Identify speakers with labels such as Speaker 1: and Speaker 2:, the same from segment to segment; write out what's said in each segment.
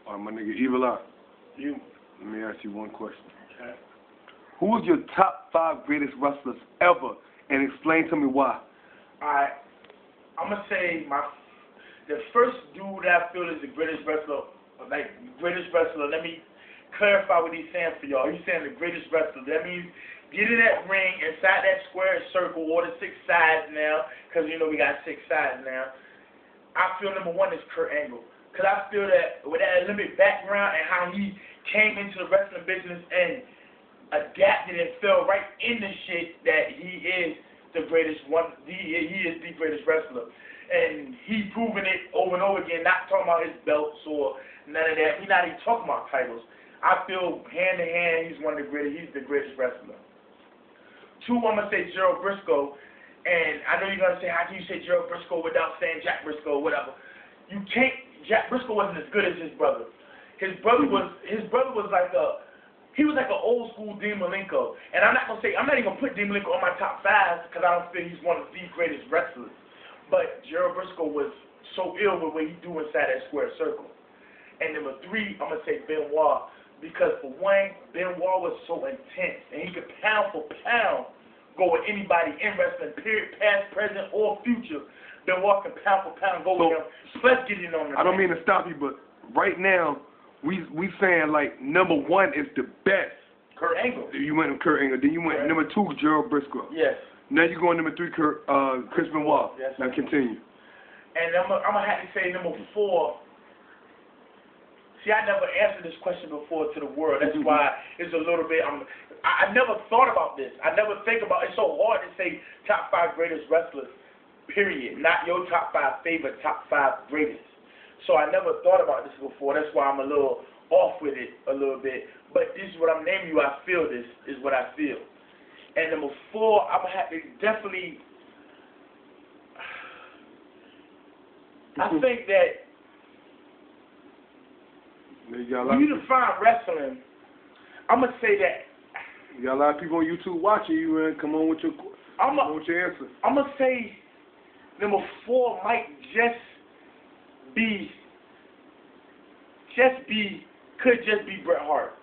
Speaker 1: All right, my nigga Evil Eye.
Speaker 2: You.
Speaker 1: Let me ask you one question.
Speaker 2: Okay.
Speaker 1: Who is your top 5 greatest wrestlers ever, and explain to me why?
Speaker 2: Alright, I'm gonna say the first dude that I feel is the greatest wrestler, let me clarify what he's saying for y'all. He's saying the greatest wrestler. That means get in that ring, inside that square circle, or the 6 sides now, because you know we got 6 sides now. I feel number 1 is Kurt Angle. Because I feel that with that Olympic background and how he came into the wrestling business and adapted and fell right in the shit, that he is the greatest one. He is the greatest wrestler. And he's proven it over and over again, not talking about his belts or none of that. He's not even talking about titles. I feel hand in hand, he's one of the greatest. He's the greatest wrestler. 2, I'm going to say Gerald Briscoe. And I know you're going to say, how can you say Gerald Briscoe without saying Jack Briscoe or whatever? You can't. Jack Briscoe wasn't as good as his brother. His brother was like he was like an old school Dean Malenko. And I'm not even gonna put Dean Malenko on my top 5 because I don't think he's one of the greatest wrestlers. But Gerald Briscoe was so ill with what he do inside that square circle. And number 3, I'm gonna say Benoit, because for one, Benoit was so intense and he could pound for pound go with anybody in wrestling, period, past, present, or future. Benoit can pound for pound go with him. Let's get in on that.
Speaker 1: I don't mean to stop you, but right now we saying like number 1 is the best.
Speaker 2: Kurt Angle.
Speaker 1: You went with Kurt Angle. Then you went number 2, Gerald Briscoe.
Speaker 2: Yes.
Speaker 1: Now you going number 3, Chris Benoit.
Speaker 2: Yes.
Speaker 1: Now continue.
Speaker 2: And I'm gonna have to say number 4. See, I never answered this question before to the world. That's why it's a little bit. I never thought about this. I never think about. It's so hard to say top 5 greatest wrestlers. Period. Not your top 5 favorite, top 5 greatest. So I never thought about this before. That's why I'm a little off with it a little bit. But this is what I'm naming you. I feel this is what I feel. And number 4, I'm gonna have to definitely. I think that when you define wrestling, I'm gonna say that.
Speaker 1: You got a lot of people on YouTube watching you, and come on with your answer.
Speaker 2: I'm gonna say number 4 might could just be Bret Hart.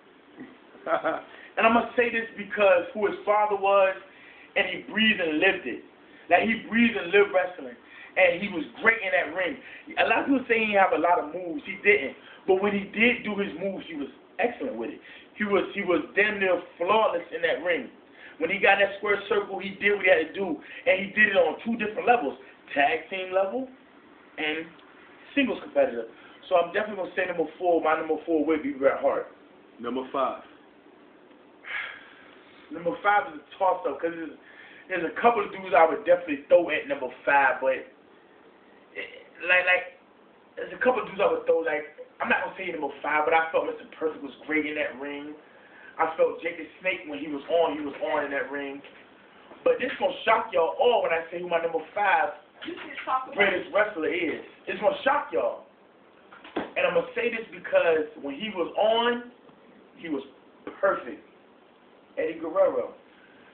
Speaker 2: And I'm gonna say this because who his father was, and he breathed and lived it. Like he breathed and lived wrestling, and he was great in that ring. A lot of people say he didn't have a lot of moves. He didn't, but when he did do his moves, he was excellent with it. He was damn near flawless in that ring. When he got in that square circle, he did what he had to do, and he did it on 2 different levels: tag team level and singles competitor. So I'm definitely gonna say number 4. My number 4 would be Bret Hart.
Speaker 1: Number 5.
Speaker 2: Number 5 is a toss-up because there's a couple of dudes I would definitely throw at number 5, but there's a couple of dudes I would throw. Like, I'm not gonna say number 5, but I felt Mr. Perfect was great in that ring. I felt Jake the Snake when he was on in that ring. But this gonna shock y'all all when I say who my number 5 greatest wrestler is. It's gonna shock y'all. And I'm gonna say this because when he was on, he was perfect. Eddie Guerrero.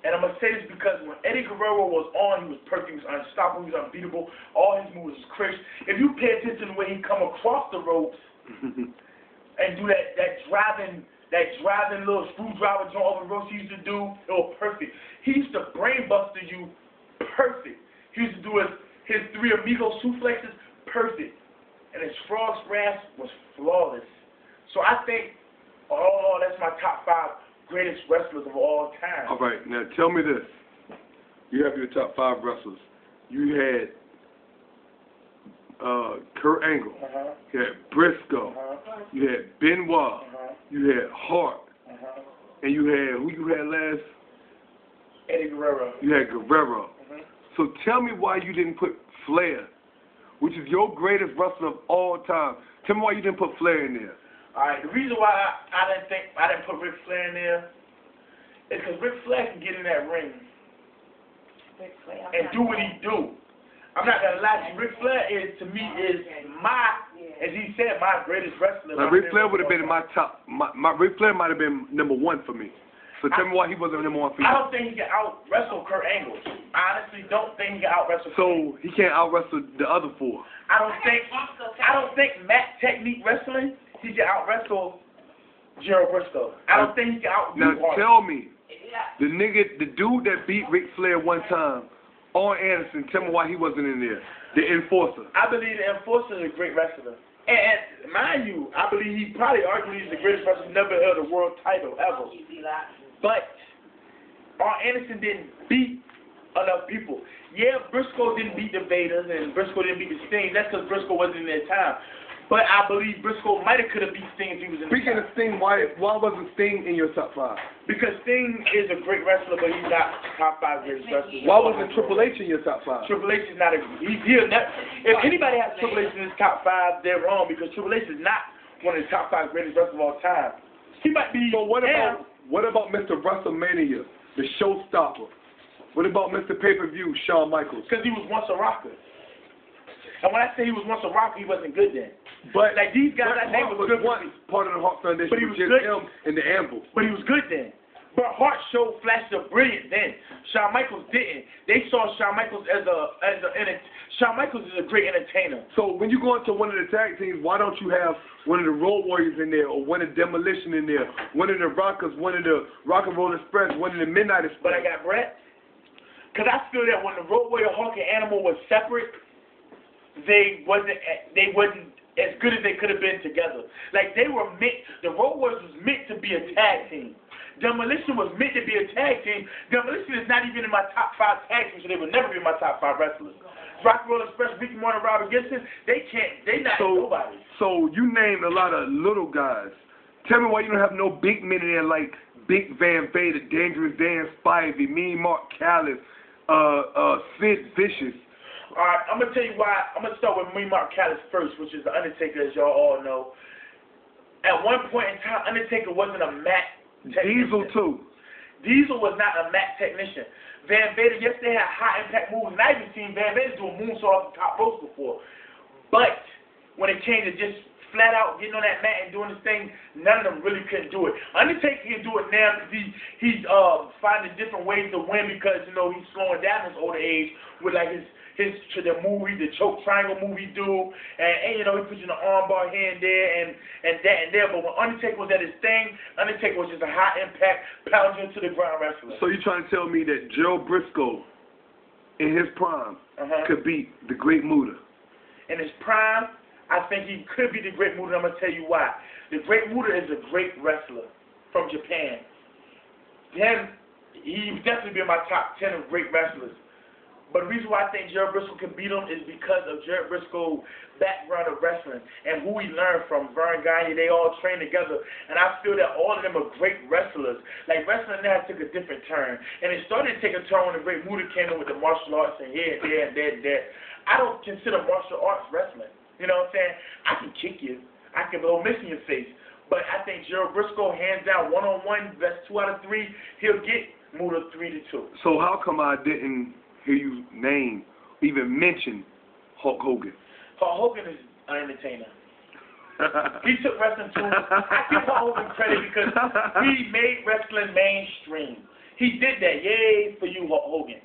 Speaker 2: And I'm gonna say this because when Eddie Guerrero was on, he was perfect. He was unstoppable. He was unbeatable. All his moves was crisp. If you pay attention to the way he come across the ropes and do that driving little screwdriver joint over the ropes he used to do, it was perfect. He used to brainbuster you, perfect. He used to do his 3 amigo suplexes, perfect. And his frog splash was flawless. So I think, that's my top 5 greatest wrestlers of all time.
Speaker 1: All right, now tell me this. You have your top 5 wrestlers. You had Kurt Angle. You had Briscoe. You had Benoit. You had Hart. And you had, who you had last?
Speaker 2: Eddie Guerrero.
Speaker 1: You had Guerrero. So tell me why you didn't put Flair, which is your greatest wrestler of all time. Tell me why you didn't put Flair in there.
Speaker 2: Alright, the reason why I didn't put Ric Flair in there is because Ric Flair can get in that ring and do what he do. I'm not gonna lie to you. Ric Flair is my, as he said, my greatest wrestler.
Speaker 1: Like Ric Flair would have been in my top. Ric Flair might have been number 1 for me. So tell me why he wasn't number 1 for you.
Speaker 2: I don't think he can out-wrestle Kurt Angle. I honestly don't think he can out-wrestle Kurt Angle.
Speaker 1: So he can't out-wrestle the other 4.
Speaker 2: I don't think mat technique wrestling he can out-wrestle Gerald Briscoe. I don't think he can out-do
Speaker 1: Now
Speaker 2: Hart.
Speaker 1: tell me, the dude that beat Ric Flair one time, Arn Anderson, tell me why he wasn't in there. The Enforcer.
Speaker 2: I believe the Enforcer is a great wrestler. And mind you, I believe he probably arguably is the greatest wrestler who never held a world title ever. But Arn Anderson didn't beat enough people. Yeah, Briscoe didn't beat the Vaders and Briscoe didn't beat the Sting. That's because Briscoe wasn't in their time. But I believe Briscoe might have could have beat Sting if he was in
Speaker 1: Speaking of Sting, why wasn't Sting in your top 5?
Speaker 2: Because Sting is a great wrestler, but he's not top 5 greatest wrestlers.
Speaker 1: Why wasn't Triple H in your top 5?
Speaker 2: Triple H is not a if anybody has Triple H in his top 5, they're wrong because Triple H is not one of the top 5 greatest wrestlers of all time. He might be.
Speaker 1: So what about Mr. WrestleMania, the showstopper? What about Mr. Pay-Per-View, Shawn Michaels?
Speaker 2: Because he was once a rocker. And when I say he was once a rocker, he wasn't good then.
Speaker 1: But
Speaker 2: like these guys, I think was good.
Speaker 1: Once part of the Hart Foundation,
Speaker 2: but he was
Speaker 1: just
Speaker 2: good.
Speaker 1: him and the Anvil.
Speaker 2: But he was good then. But Hart showed flashes of brilliance then. Shawn Michaels didn't. They saw Shawn Michaels Shawn Michaels is a great entertainer.
Speaker 1: So when you go into one of the tag teams, why don't you have one of the Road Warriors in there, or one of Demolition in there, one of the Rockers, one of the Rock and Roll Express, one of the Midnight Express?
Speaker 2: But I got Brett. Because I feel that when the Road Warrior, Hawk, and Animal was separate, they wasn't as good as they could have been together. Like they were meant. The Road Warriors was meant to be a tag team. Demolition was meant to be a tag team. Demolition is not even in my top 5 tag teams, so they would never be my top 5 wrestlers. Rock and Roll Express, Ricky Morton, Robert Gibson, they not nobody.
Speaker 1: So you named a lot of little guys. Tell me why you don't have no big men in there like Big Van Vader, Dangerous Dan Spivey, Mean Mark Callis, Sid Vicious.
Speaker 2: Alright, I'm going to tell you why. I'm going to start with Mean Mark Callis first, which is The Undertaker, as y'all all know. At one point in time, Undertaker wasn't a mat technician.
Speaker 1: Diesel, too.
Speaker 2: Diesel was not a mat technician. Van Vader, yes, they had high impact moves, and I've even seen Van Vader do a moonsault off the top ropes before. But when it came to just flat out getting on that mat and doing this thing, none of them really couldn't do it. Undertaker can do it now because he's finding different ways to win because, you know, he's slowing down his older age with like the movie, the choke triangle movie do, and you know, he puts in the armbar here and there and that and there. But when Undertaker was at his thing, Undertaker was just a high impact, pounding to the ground wrestler.
Speaker 1: So you're trying to tell me that Gerald Briscoe, in his prime, could beat the Great Muta?
Speaker 2: In his prime, I think he could be the Great Muta. I'm gonna tell you why. The Great Muta is a great wrestler from Japan. He would definitely be in my top 10 of great wrestlers. But the reason why I think Gerald Briscoe can beat him is because of Gerald Briscoe's background of wrestling and who he learned from. Vern Gagne, they all trained together. And I feel that all of them are great wrestlers. Like, wrestling now took a different turn. And it started to take a turn when the Great Muta came in with the martial arts and here and there and there and there. I don't consider martial arts wrestling. You know what I'm saying? I can kick you. I can blow mist in your face. But I think Gerald Briscoe, hands down, one-on-one, that's 2 out of 3, he'll get Muta 3-2.
Speaker 1: So how come I didn't hear you name, even mention Hulk Hogan?
Speaker 2: Hulk Hogan is an entertainer. He took wrestling to, I give Hulk Hogan credit because he made wrestling mainstream. He did that. Yay for you, Hulk Hogan.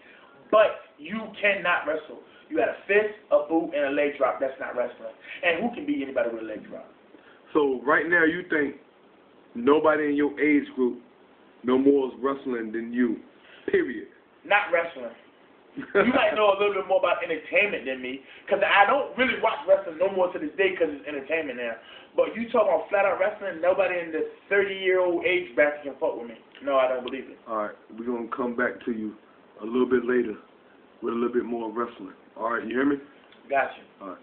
Speaker 2: But you cannot wrestle. You had a fist, a boot, and a leg drop. That's not wrestling. And who can beat anybody with a leg drop? So
Speaker 1: right now you think nobody in your age group no more is wrestling than you, period?
Speaker 2: Not wrestling. You might know a little bit more about entertainment than me, because I don't really watch wrestling no more to this day because it's entertainment now. But you talk about flat out wrestling, nobody in the 30-year-old age bracket can fuck with me. No, I don't believe it.
Speaker 1: All right, we're going to come back to you a little bit later with a little bit more wrestling. All right, you hear me?
Speaker 2: Gotcha.
Speaker 1: All right.